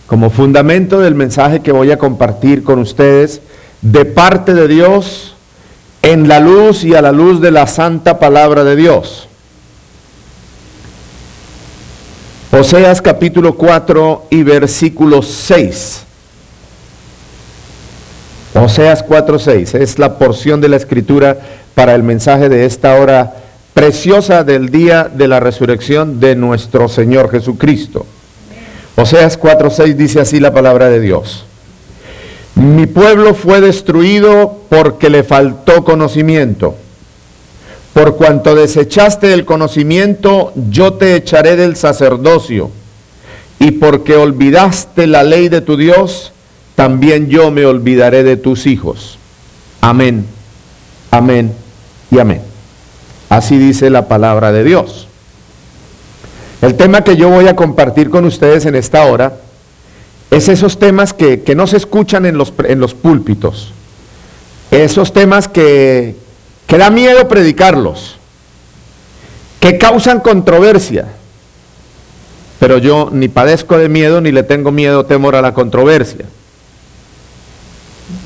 como fundamento del mensaje que voy a compartir con ustedes de parte de Dios en la luz y a la luz de la santa palabra de Dios. Oseas capítulo 4 y versículo 6. Oseas 4:6 es la porción de la escritura para el mensaje de esta hora preciosa del día de la resurrección de nuestro Señor Jesucristo. Oseas 4:6 dice así la palabra de Dios: Mi pueblo fue destruido porque le faltó conocimiento. Por cuanto desechaste el conocimiento, yo te echaré del sacerdocio. Y porque olvidaste la ley de tu Dios, también yo me olvidaré de tus hijos. Amén, amén y amén. Así dice la palabra de Dios. El tema que yo voy a compartir con ustedes en esta hora es esos temas que no se escuchan en los púlpitos. Esos temas que da miedo predicarlos, que causan controversia. Pero yo ni padezco de miedo, ni le tengo miedo o temor a la controversia.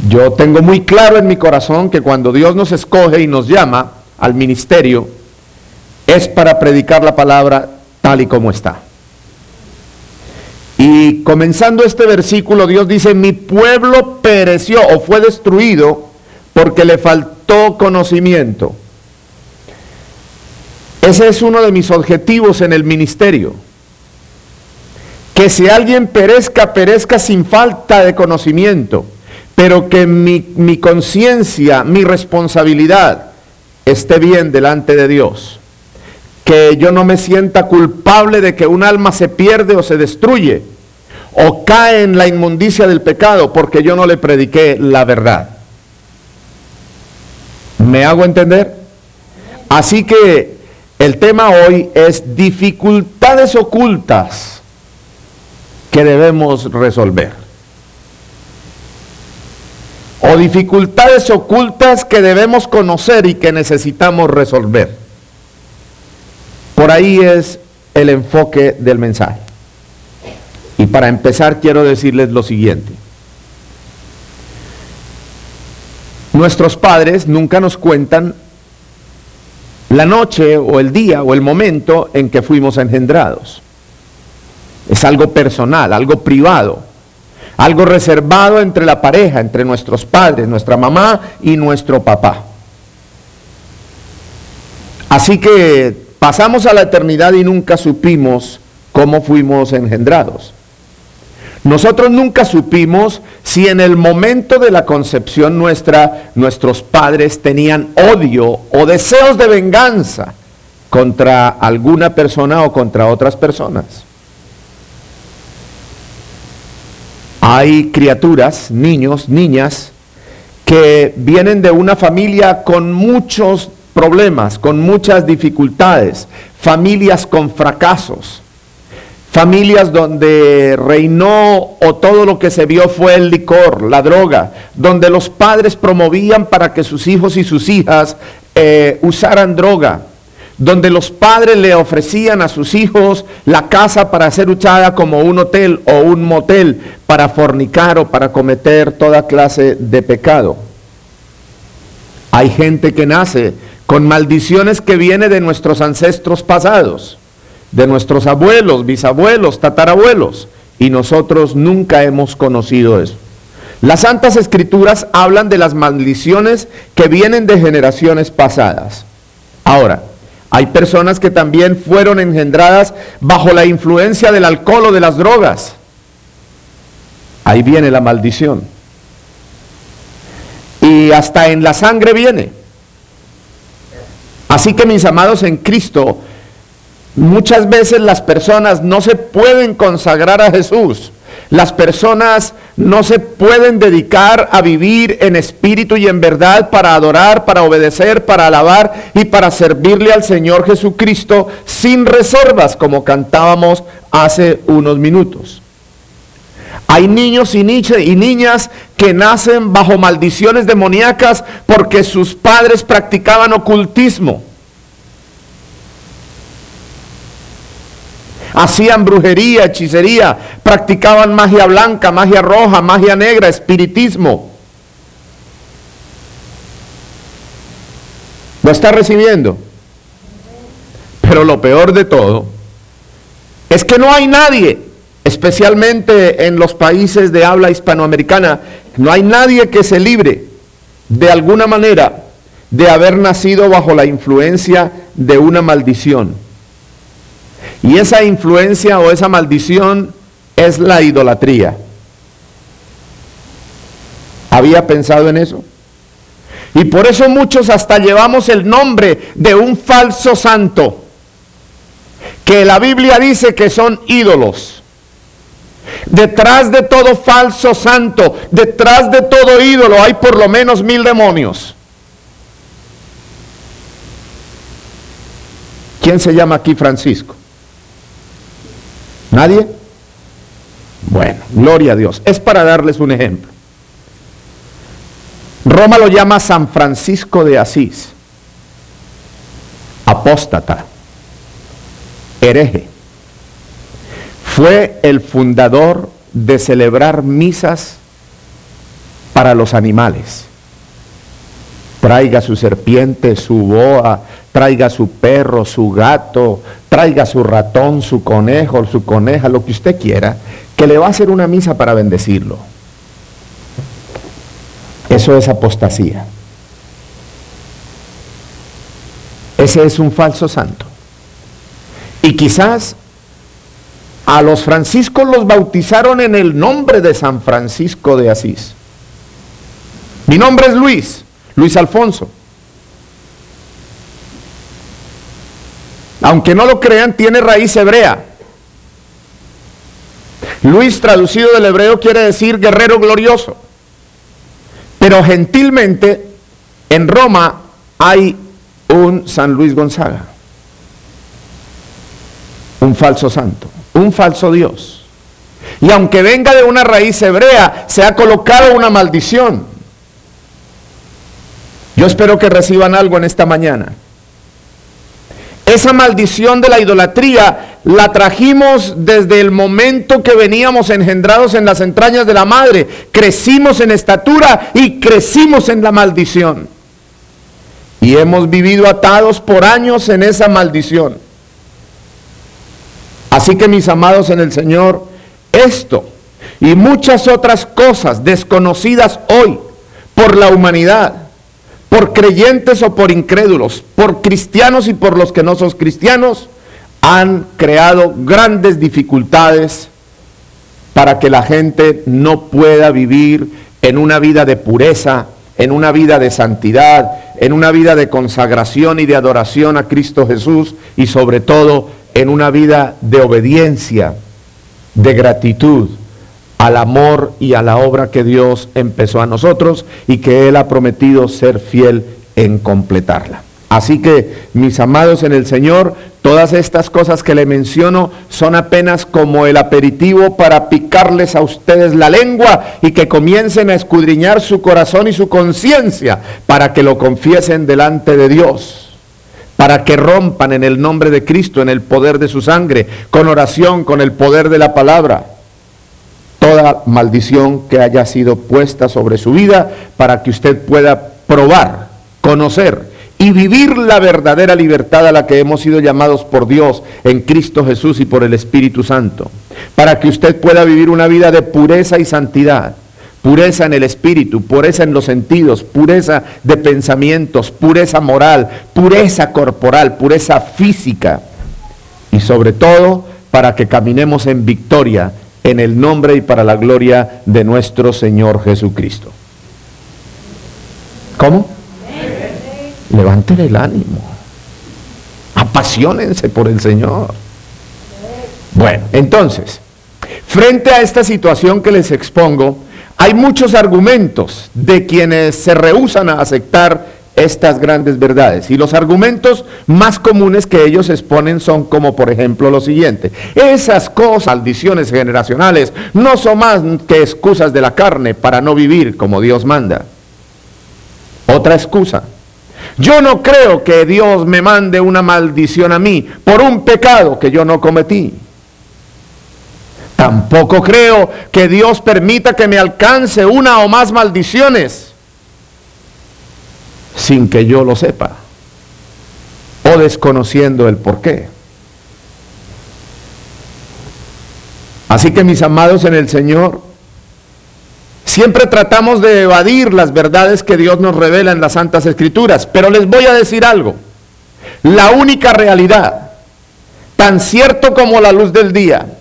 Yo tengo muy claro en mi corazón que cuando Dios nos escoge y nos llama al ministerio, es para predicar la palabra tal y como está. Y comenzando este versículo, Dios dice: mi pueblo pereció o fue destruido porque le faltó conocimiento. Ese es uno de mis objetivos en el ministerio. Que si alguien perezca, perezca sin falta de conocimiento, pero que mi conciencia, mi responsabilidad esté bien delante de Dios. Que yo no me sienta culpable de que un alma se pierde o se destruye, o cae en la inmundicia del pecado, porque yo no le prediqué la verdad. ¿Me hago entender? Así que el tema hoy es dificultades ocultas que debemos resolver. O dificultades ocultas que debemos conocer y que necesitamos resolver. Por ahí es el enfoque del mensaje. Y para empezar quiero decirles lo siguiente. Nuestros padres nunca nos cuentan la noche o el día o el momento en que fuimos engendrados. Es algo personal, algo privado, algo reservado entre la pareja, entre nuestros padres, nuestra mamá y nuestro papá. Así que pasamos a la eternidad y nunca supimos cómo fuimos engendrados. Nosotros nunca supimos si en el momento de la concepción nuestra, nuestros padres tenían odio o deseos de venganza contra alguna persona o contra otras personas. Hay criaturas, niños, niñas, que vienen de una familia con muchos problemas, con muchas dificultades, familias con fracasos. Familias donde reinó o todo lo que se vio fue el licor, la droga, donde los padres promovían para que sus hijos y sus hijas usaran droga, donde los padres le ofrecían a sus hijos la casa para ser usada como un hotel o un motel para fornicar o para cometer toda clase de pecado. Hay gente que nace con maldiciones que vienen de nuestros ancestros pasados, de nuestros abuelos, bisabuelos, tatarabuelos, y nosotros nunca hemos conocido eso. Las Santas Escrituras hablan de las maldiciones que vienen de generaciones pasadas. Ahora, hay personas que también fueron engendradas bajo la influencia del alcohol o de las drogas. Ahí viene la maldición. Y hasta en la sangre viene. Así que, mis amados en Cristo, muchas veces las personas no se pueden consagrar a Jesús. Las personas no se pueden dedicar a vivir en espíritu y en verdad para adorar, para obedecer, para alabar y para servirle al Señor Jesucristo sin reservas, como cantábamos hace unos minutos. Hay niños y niñas que nacen bajo maldiciones demoníacas porque sus padres practicaban ocultismo. hacían brujería, hechicería, practicaban magia blanca, magia roja, magia negra, espiritismo. ¿Lo está recibiendo? Pero lo peor de todo es que no hay nadie, especialmente en los países de habla hispanoamericana, no hay nadie que se libre de alguna manera de haber nacido bajo la influencia de una maldición. Y esa influencia o esa maldición es la idolatría. ¿Había pensado en eso? Y por eso muchos hasta llevamos el nombre de un falso santo, que la Biblia dice que son ídolos. Detrás de todo falso santo, detrás de todo ídolo, hay por lo menos 1000 demonios. ¿Quién se llama aquí Francisco? ¿Nadie? Bueno, gloria a Dios. Es para darles un ejemplo. Roma lo llama San Francisco de Asís, apóstata, hereje. Fue el fundador de celebrar misas para los animales. Traiga su serpiente, su boa, traiga su perro, su gato, traiga su ratón, su conejo, su coneja, lo que usted quiera, que le va a hacer una misa para bendecirlo. Eso es apostasía. Ese es un falso santo. Y quizás a los franciscos los bautizaron en el nombre de San Francisco de Asís. Mi nombre es Luis Alfonso. Aunque no lo crean, tiene raíz hebrea. Luis, traducido del hebreo, quiere decir guerrero glorioso. Pero gentilmente, en Roma hay un San Luis Gonzaga, un falso santo, un falso Dios. Y aunque venga de una raíz hebrea, se ha colocado una maldición. Yo espero que reciban algo en esta mañana. Esa maldición de la idolatría la trajimos desde el momento que veníamos engendrados en las entrañas de la madre. Crecimos en estatura y crecimos en la maldición. Y hemos vivido atados por años en esa maldición. Así que, mis amados en el Señor, esto y muchas otras cosas desconocidas hoy por la humanidad, por creyentes o por incrédulos, por cristianos y por los que no son cristianos, han creado grandes dificultades para que la gente no pueda vivir en una vida de pureza, en una vida de santidad, en una vida de consagración y de adoración a Cristo Jesús, y sobre todo en una vida de obediencia, de gratitud al amor y a la obra que Dios empezó a nosotros y que Él ha prometido ser fiel en completarla. Así que, mis amados en el Señor, todas estas cosas que le menciono son apenas como el aperitivo para picarles a ustedes la lengua y que comiencen a escudriñar su corazón y su conciencia para que lo confiesen delante de Dios, para que rompan en el nombre de Cristo, en el poder de su sangre, con oración, con el poder de la palabra, toda maldición que haya sido puesta sobre su vida, para que usted pueda probar, conocer y vivir la verdadera libertad a la que hemos sido llamados por Dios en Cristo Jesús y por el Espíritu Santo, para que usted pueda vivir una vida de pureza y santidad, pureza en el espíritu, pureza en los sentidos, pureza de pensamientos, pureza moral, pureza corporal, pureza física, y sobre todo para que caminemos en victoria en el nombre y para la gloria de nuestro Señor Jesucristo. ¿Cómo? Levanten el ánimo, apasionense por el Señor. Bueno, entonces, frente a esta situación que les expongo, hay muchos argumentos de quienes se rehúsan a aceptar estas grandes verdades, y los argumentos más comunes que ellos exponen son como por ejemplo lo siguiente: esas cosas, maldiciones generacionales, no son más que excusas de la carne para no vivir como Dios manda. Otra excusa: yo no creo que Dios me mande una maldición a mí por un pecado que yo no cometí. Tampoco creo que Dios permita que me alcance una o más maldiciones sin que yo lo sepa o desconociendo el porqué. Así que, mis amados en el Señor, siempre tratamos de evadir las verdades que Dios nos revela en las Santas Escrituras, pero les voy a decir algo. La única realidad, tan cierto como la luz del día,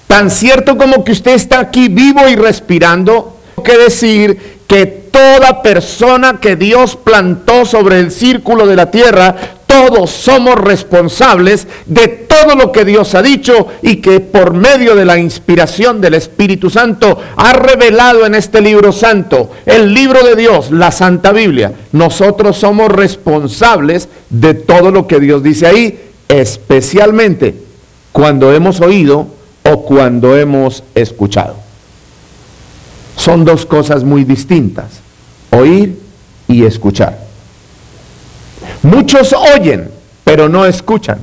tan cierto como que usted está aquí vivo y respirando, que decir que toda persona que Dios plantó sobre el círculo de la tierra, todos somos responsables de todo lo que Dios ha dicho y que por medio de la inspiración del Espíritu Santo ha revelado en este libro santo, el libro de Dios, la Santa Biblia. Nosotros somos responsables de todo lo que Dios dice ahí, especialmente cuando hemos oído o cuando hemos escuchado. Son dos cosas muy distintas, oír y escuchar. Muchos oyen, pero no escuchan.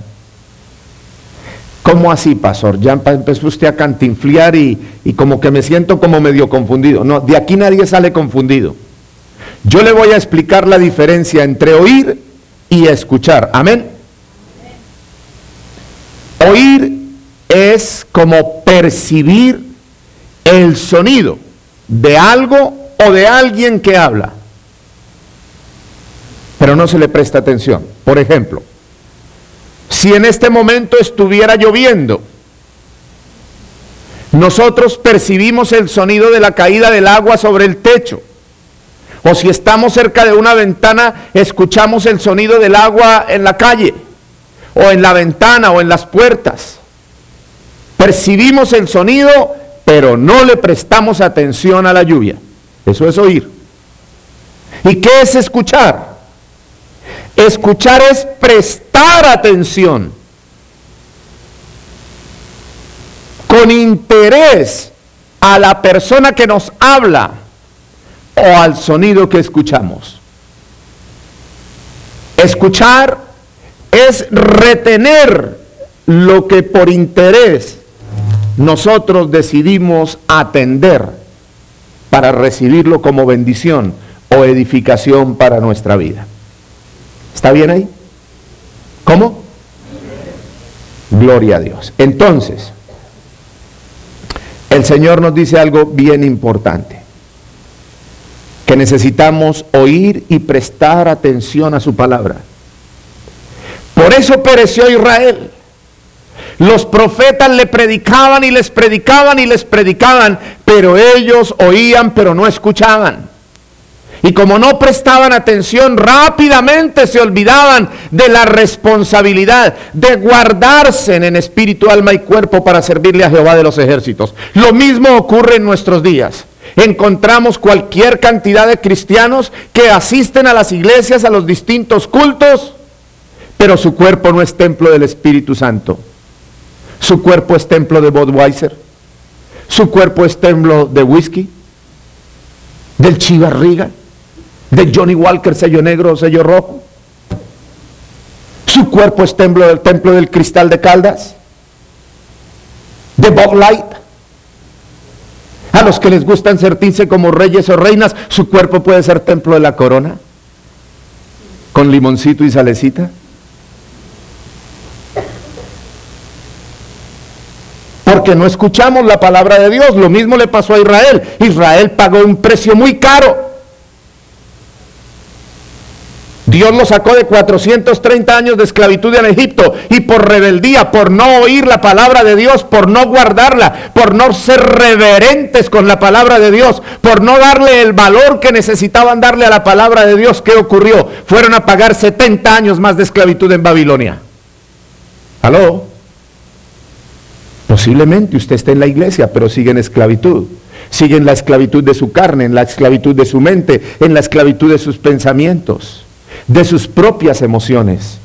¿Cómo así, pastor? Ya empezó usted a cantinflear y como que me siento como medio confundido. No, de aquí nadie sale confundido. Yo le voy a explicar la diferencia entre oír y escuchar. Amén. Oír es como percibir el sonido de algo o de alguien que habla, pero no se le presta atención. Por ejemplo, si en este momento estuviera lloviendo, nosotros percibimos el sonido de la caída del agua sobre el techo, o si estamos cerca de una ventana, escuchamos el sonido del agua en la calle, o en la ventana, o en las puertas. Percibimos el sonido, pero no le prestamos atención a la lluvia. Eso es oír. ¿Y qué es escuchar? Escuchar es prestar atención con interés a la persona que nos habla o al sonido que escuchamos. Escuchar es retener lo que por interés nosotros decidimos atender para recibirlo como bendición o edificación para nuestra vida. ¿Está bien ahí? ¿Cómo? Gloria a Dios. Entonces, el Señor nos dice algo bien importante, que necesitamos oír y prestar atención a su palabra. Por eso pereció Israel. Los profetas le predicaban y les predicaban y les predicaban, pero ellos oían pero no escuchaban. Y como no prestaban atención, rápidamente se olvidaban de la responsabilidad de guardarse en espíritu, alma y cuerpo para servirle a Jehová de los ejércitos. Lo mismo ocurre en nuestros días. Encontramos cualquier cantidad de cristianos que asisten a las iglesias, a los distintos cultos, pero su cuerpo no es templo del Espíritu Santo. Su cuerpo es templo de Budweiser. Su cuerpo es templo de whisky, del Chivas Regal, de Johnny Walker, sello negro o sello rojo. Su cuerpo es templo del Cristal de Caldas, de Bud Light. A los que les gustan sentirse como reyes o reinas, su cuerpo puede ser templo de la Corona, con limoncito y salecita. Porque no escuchamos la palabra de Dios. Lo mismo le pasó a Israel. Israel pagó un precio muy caro. Dios lo sacó de 430 años de esclavitud en Egipto, y por rebeldía, por no oír la palabra de Dios, por no guardarla, por no ser reverentes con la palabra de Dios, por no darle el valor que necesitaban darle a la palabra de Dios, ¿qué ocurrió? Fueron a pagar 70 años más de esclavitud en Babilonia. ¿Aló? Posiblemente usted esté en la iglesia, pero sigue en esclavitud. Sigue en la esclavitud de su carne, en la esclavitud de su mente, en la esclavitud de sus pensamientos, de sus propias emociones.